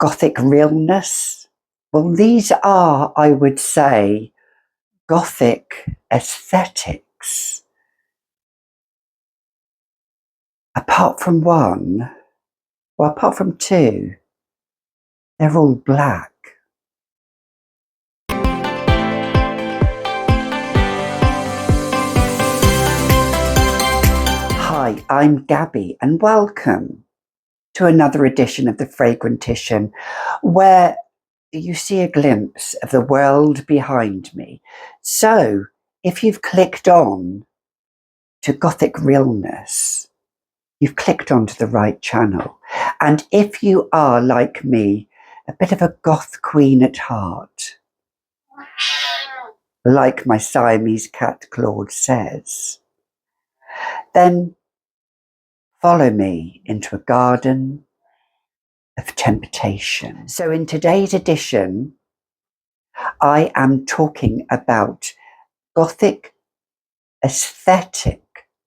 Gothic realness. Well, these are, I would say, Gothic aesthetics. Apart from one, well, apart from two, they're all black. Hi, I'm Gabby and welcome to another edition of the Fragrantician, where you see a glimpse of the world behind me. So if you've clicked on to Gothic Realness, you've clicked onto the right channel. And if you are, like me, a bit of a goth queen at heart, like my Siamese cat Claude says, then follow me into a garden of temptation. So in today's edition, I am talking about Gothic aesthetic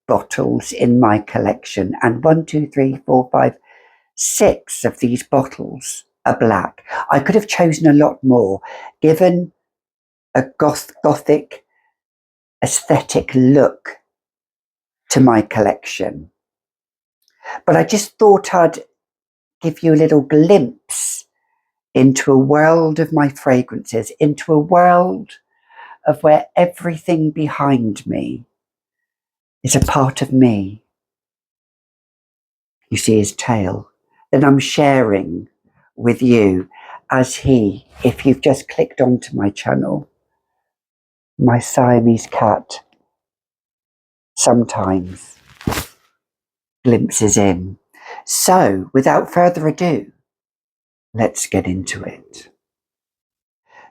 bottles in my collection, and 6 of these bottles are black. I could have chosen a lot more, given a Gothic aesthetic look to my collection. But I just thought I'd give you a little glimpse into a world of my fragrances, into a world of where everything behind me is a part of me. You see his tail, that I'm sharing with you as he, if you've just clicked onto my channel, my Siamese cat sometimes glimpses in. So without further ado, let's get into it.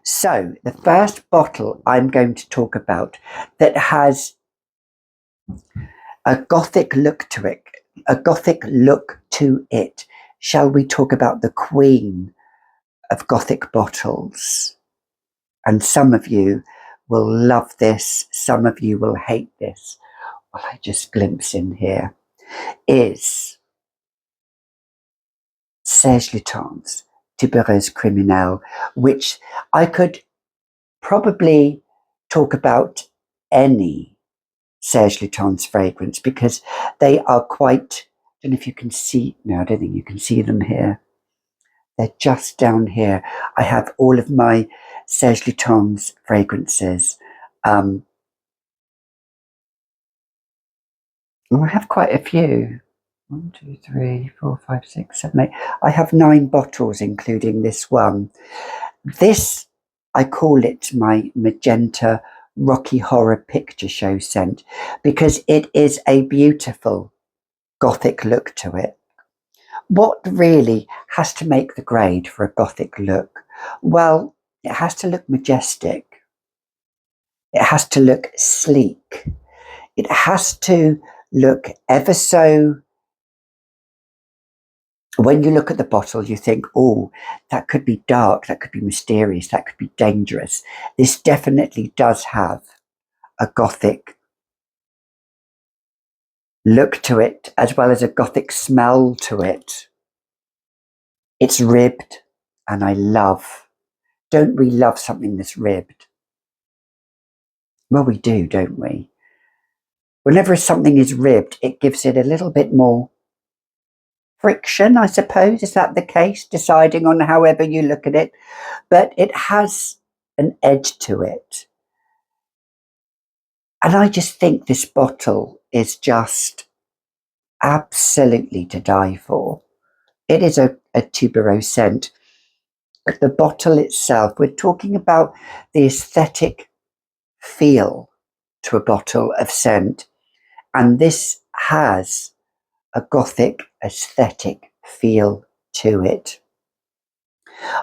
So the first bottle I'm going to talk about that has a Gothic look to it, shall we talk about the queen of Gothic bottles? And some of you will love this, some of you will hate this. Well, I just glimpse in here is Serge Lutens Tuberz criminel, which I could probably talk about any Serge Lutens fragrance because they are quite, I don't know if you can see, no, I don't think you can see them here. They're just down here. I have all of my Serge Lutens fragrances. I have quite a few. 1, 2, 3, 4, 5, 6, 7, 8. I have 9 bottles, including this one. This, I call it my magenta Rocky Horror Picture Show scent because it is a beautiful Gothic look to it. What really has to make the grade for a Gothic look? Well, it has to look majestic. It has to look sleek. It has to look ever so, when you look at the bottle, you think, oh, that could be dark, that could be mysterious, that could be dangerous. This definitely does have a Gothic look to it, as well as a Gothic smell to it. It's ribbed, and I love, don't we love something that's ribbed? Well, we do, don't we? Whenever something is ribbed, it gives it a little bit more friction, I suppose. Is that the case? Deciding on however you look at it. But it has an edge to it. And I just think this bottle is just absolutely to die for. It is a tuberose scent. But the bottle itself, we're talking about the aesthetic feel to a bottle of scent. And this has a Gothic aesthetic feel to it.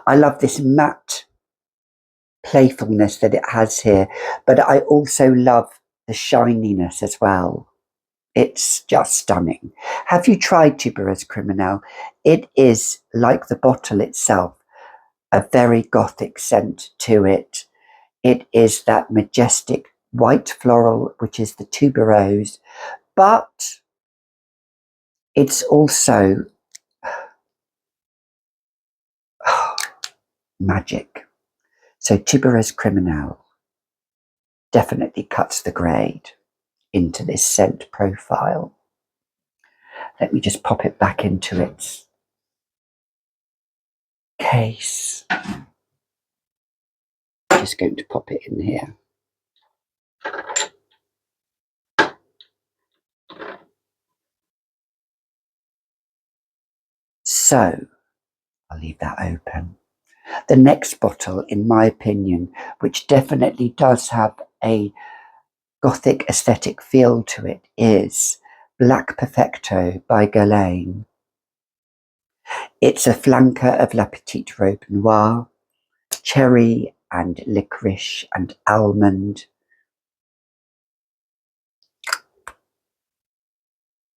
I love this matte playfulness that it has here, but I also love the shininess as well. It's just stunning. Have you tried Tuberz criminel? It is, like the bottle itself, a very Gothic scent to it. It is that majestic white floral, which is the tuberose, but it's also, magic. So Tuberz criminel definitely cuts the grade into this scent profile. Let me just pop it back into its case. I'm just going to pop it in here. So I'll leave that open. The next bottle, in my opinion, which definitely does have a Gothic aesthetic feel to it, is Black Perfecto by Guerlain. It's a flanker of La Petite Robe Noire, cherry and licorice and almond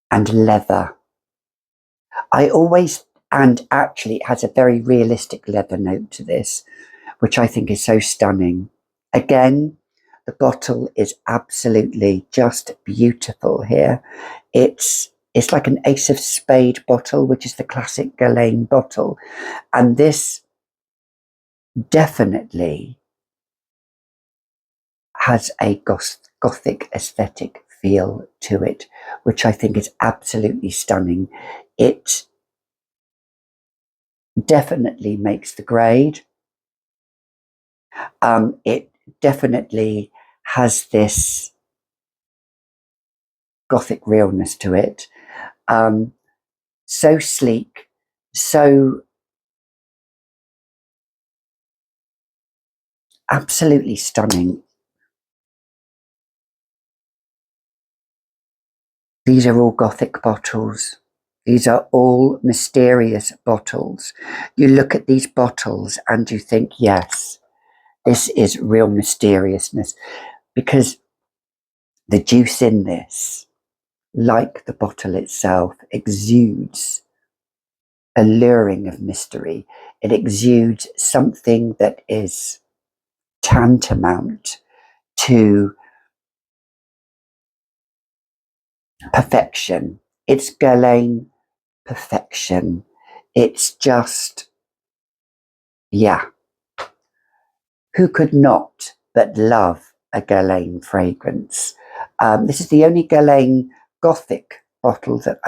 and leather. And actually it has a very realistic leather note to this, which I think is so stunning. Again, the bottle is absolutely just beautiful here. It's like an Ace of Spade bottle, which is the classic Guerlain bottle. And this definitely has a Gothic aesthetic feel to it, which I think is absolutely stunning. It definitely makes the grade. It definitely has this Gothic realness to it. So sleek, so absolutely stunning. These are all Gothic bottles. These are all mysterious bottles. You look at these bottles and you think, yes, this is real mysteriousness, because the juice in this, like the bottle itself, exudes alluring of mystery. It exudes something that is tantamount to perfection. It's Guerlain perfection. It's just, yeah. Who could not but love a Guerlain fragrance? This is the only Guerlain Gothic bottle that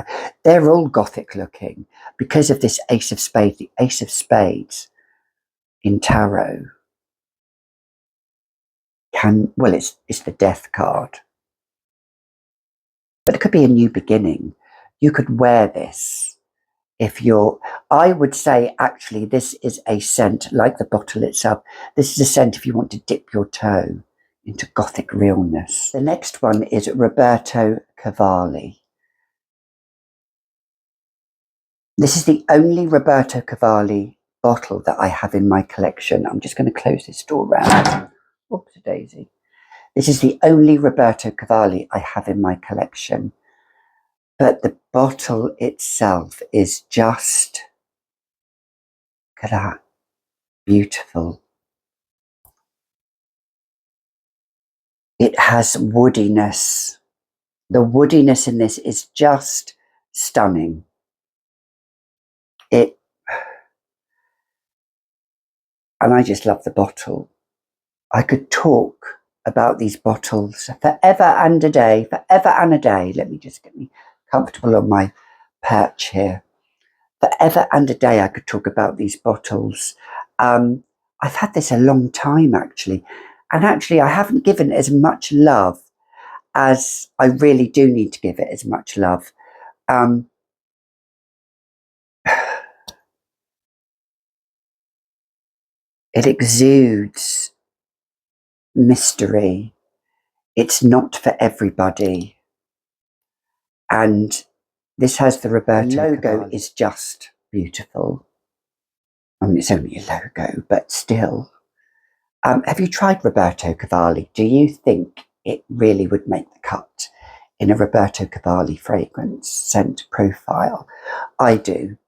they're all Gothic looking because of this Ace of Spades. The Ace of Spades in tarot it's the death card, but it could be a new beginning. You could wear this I would say actually this is a scent like the bottle itself. This is a scent if you want to dip your toe into Gothic realness. The next one is Roberto Cavalli. This is the only Roberto Cavalli bottle that I have in my collection. I'm just going to close this door round. Oops, daisy. This is the only Roberto Cavalli I have in my collection. But the bottle itself is just, look at that, beautiful. It has woodiness. The woodiness in this is just stunning. And I just love the bottle. I could talk about these bottles forever and a day. Let me just get me comfortable on my perch here. Forever and a day I could talk about these bottles. I've had this a long time actually. And actually I haven't given it as much love as I really do need to give it as much love. It exudes mystery. It's not for everybody. And this has the Roberto logo Cavalli. Is just beautiful. I mean, it's only a logo, but still. Have you tried Roberto Cavalli? Do you think it really would make the cut in a Roberto Cavalli fragrance scent profile? I do.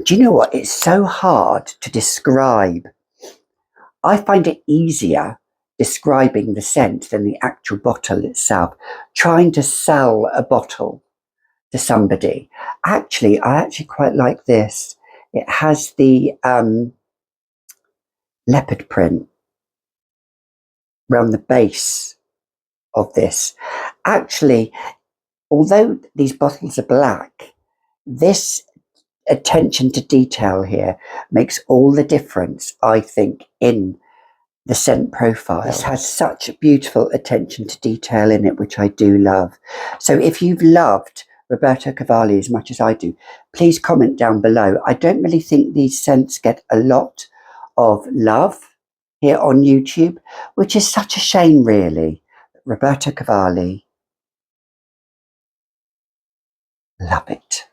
Do you know what? It's so hard to describe. I find it easier describing the scent than the actual bottle itself. Trying to sell a bottle to somebody Actually, I actually quite like this. It has the leopard print around the base of this. Actually, although these bottles are black, this attention to detail here makes all the difference, I think, in the scent profile. This has such beautiful attention to detail in it, which I do love. So if you've loved Roberto Cavalli as much as I do, please comment down below. I don't really think these scents get a lot of love here on YouTube, which is such a shame, really. Roberto Cavalli, love it.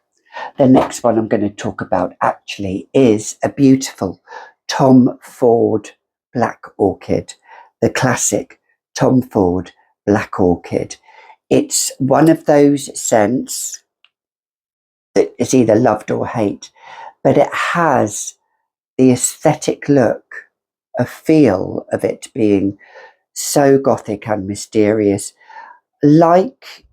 The next one I'm going to talk about actually is a beautiful Tom Ford Black Orchid, the classic Tom Ford Black Orchid. It's one of those scents that is either loved or hate, but it has the aesthetic look, a feel of it being so gothic and mysterious, like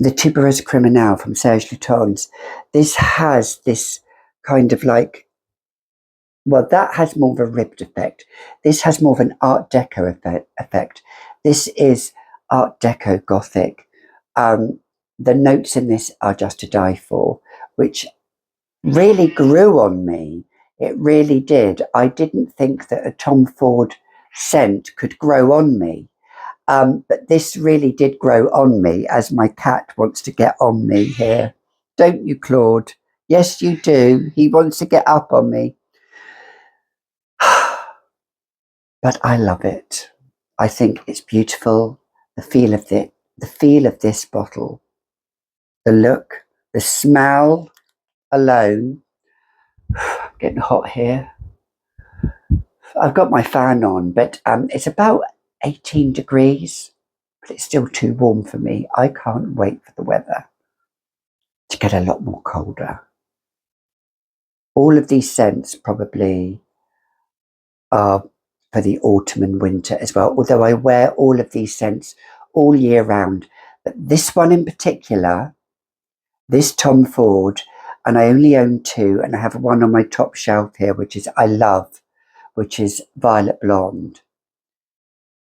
the Tuberz criminel from Serge Lutens. This has this kind of like, well, that has more of a ribbed effect. This has more of an Art Deco effect. This is Art Deco Gothic. The notes in this are just to die for, which really grew on me. It really did. I didn't think that a Tom Ford scent could grow on me. But this really did grow on me, as my cat wants to get on me here. Don't you, Claude? Yes, you do. He wants to get up on me. But I love it. I think it's beautiful. The feel of this bottle, the look, the smell alone. Getting hot here. I've got my fan on, but it's about 18 degrees, but it's still too warm for me. I can't wait for the weather to get a lot more colder. All of these scents probably are for the autumn and winter as well, although I wear all of these scents all year round. But this one in particular, this Tom Ford, and I only own two, and I have one on my top shelf here, which is I love, which is Violet Blonde,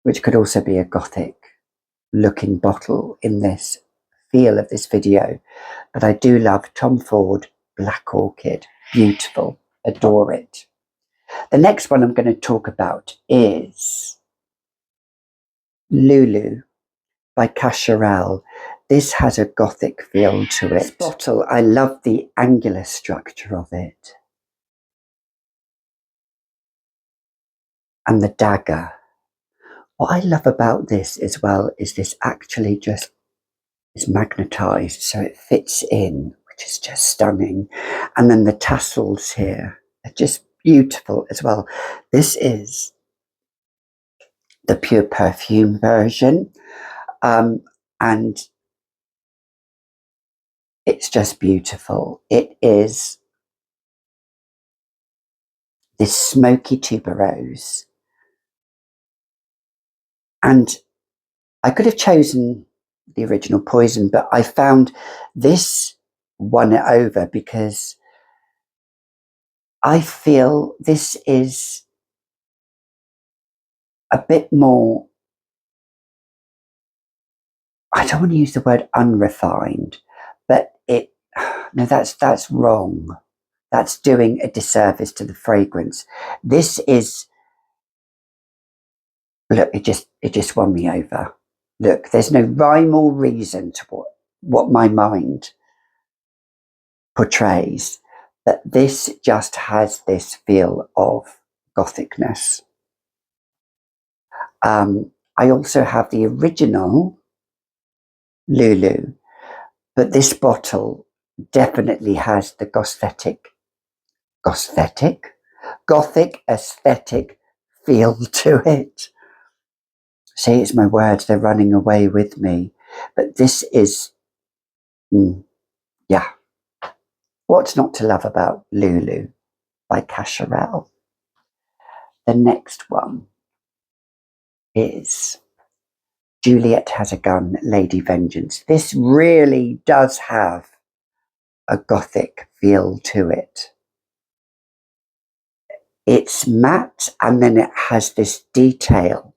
which could also be a gothic looking bottle in this feel of this video. But I do love Tom Ford Black Orchid. Beautiful. Adore it. The next one I'm going to talk about is Lulu by Cashel. This has a gothic feel to it. This bottle, I love the angular structure of it. And the dagger. What I love about this as well is this actually just is magnetized, so it fits in, which is just stunning. And then the tassels here are just beautiful as well. This is the pure perfume version, and it's just beautiful. It is this smoky tuberose, and I could have chosen the original Poison, but I found this won it over because I feel this is a bit more, I don't want to use the word unrefined, but no, that's wrong. That's doing a disservice to the fragrance. This is, look, it just won me over. Look, there's no rhyme or reason to what my mind portrays, but this just has this feel of gothicness. I also have the original Lulu, but this bottle definitely has the gothic aesthetic feel to it. See, it's my words, they're running away with me. But this is, yeah. What's not to love about Lulu by Cashel? The next one is Juliet Has a Gun, Lady Vengeance. This really does have a Gothic feel to it. It's matte and then it has this detail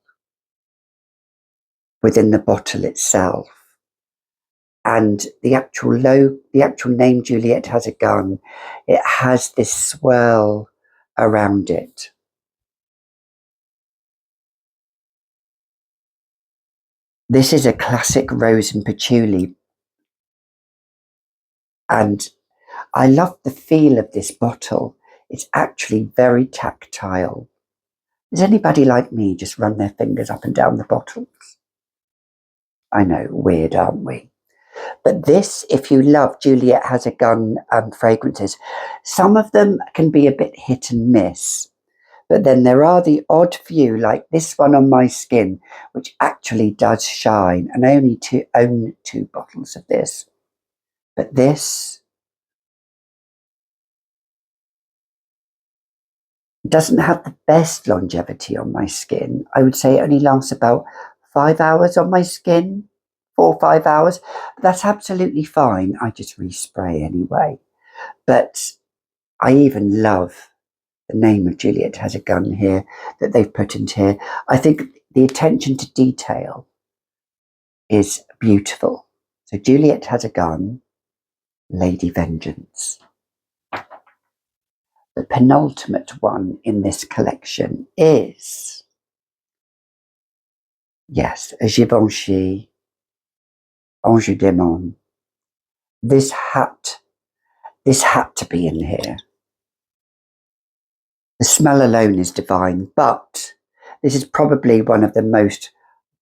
within the bottle itself. And the actual name Juliet Has a Gun, it has this swirl around it. This is a classic rose and patchouli. And I love the feel of this bottle. It's actually very tactile. Does anybody like me just run their fingers up and down the bottles? I know, weird, aren't we? But this, if you love Juliet Has a Gun fragrances, some of them can be a bit hit and miss. But then there are the odd few, like this one on my skin, which actually does shine. And I only own 2 bottles of this. But this doesn't have the best longevity on my skin. I would say it only lasts about 5 hours on my skin, 4 or 5 hours. That's absolutely fine. I just respray anyway. But I even love the name of Juliet Has a Gun here that they've put into here. I think the attention to detail is beautiful. So Juliet Has a Gun, Lady Vengeance. The penultimate one in this collection is, yes, a Givenchy Ange Démon. This had to be in here. The smell alone is divine, but this is probably one of the most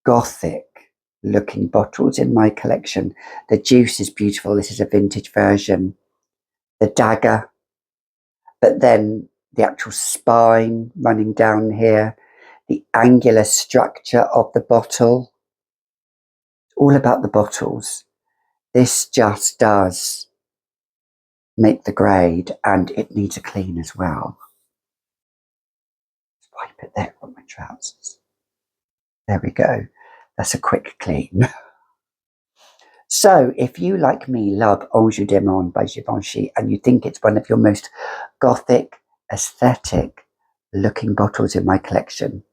Gothic looking bottles in my collection. The juice is beautiful. This is a vintage version. The dagger, but then the actual spine running down here, the angular structure of the bottle. All about the bottles. This just does make the grade, and it needs a clean as well. Just wipe it there on my trousers. There we go. That's a quick clean. So if you, like me, love Ange Démon by Givenchy and you think it's one of your most Gothic, aesthetic looking bottles in my collection,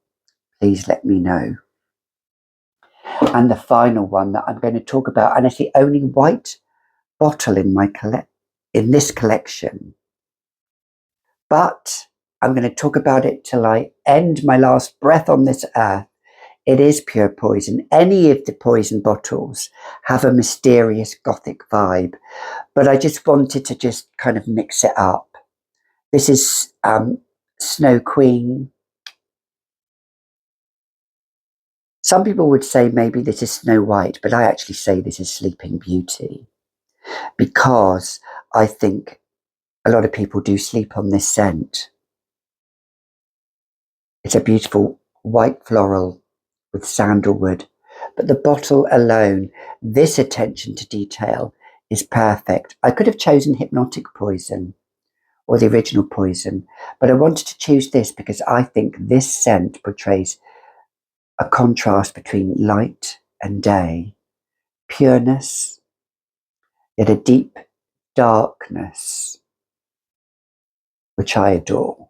please let me know. And the final one that I'm going to talk about, and it's the only white bottle in this collection, but I'm going to talk about it till I end my last breath on this earth. It is Pure Poison. Any of the Poison bottles have a mysterious Gothic vibe, but I just wanted to just kind of mix it up. This is Snow Queen. Some people would say maybe this is Snow White, but I actually say this is Sleeping Beauty, because I think a lot of people do sleep on this scent. It's a beautiful white floral with sandalwood, but the bottle alone, this attention to detail is perfect. I could have chosen Hypnotic Poison or the original Poison, but I wanted to choose this because I think this scent portrays a contrast between light and day, pureness, yet a deep darkness, which I adore,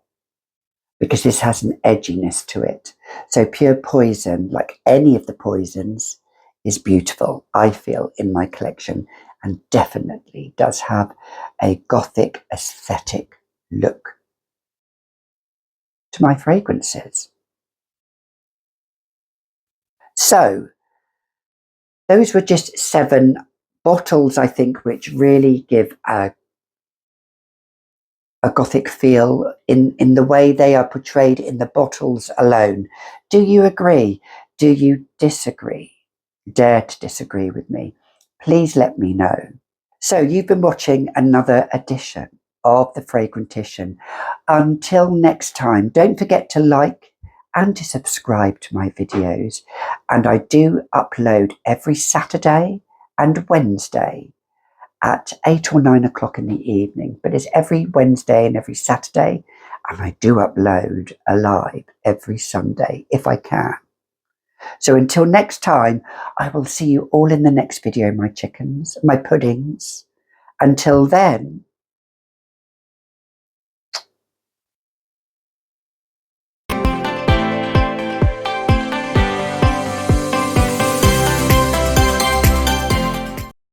because this has an edginess to it. So Pure Poison, like any of the poisons, is beautiful, I feel, in my collection, and definitely does have a Gothic aesthetic look to my fragrances. So those were just 7 bottles, I think, which really give a Gothic feel in the way they are portrayed in the bottles alone. Do you agree? Do you disagree? Dare to disagree with me? Please let me know. So you've been watching another edition of The Fragrantician. Until next time, don't forget to like and to subscribe to my videos. And I do upload every Saturday and Wednesday at 8 or 9 o'clock in the evening, but it's every Wednesday and every Saturday, and I do upload a live every Sunday if I can. So until next time, I will see you all in the next video, my chickens, my puddings. Until then,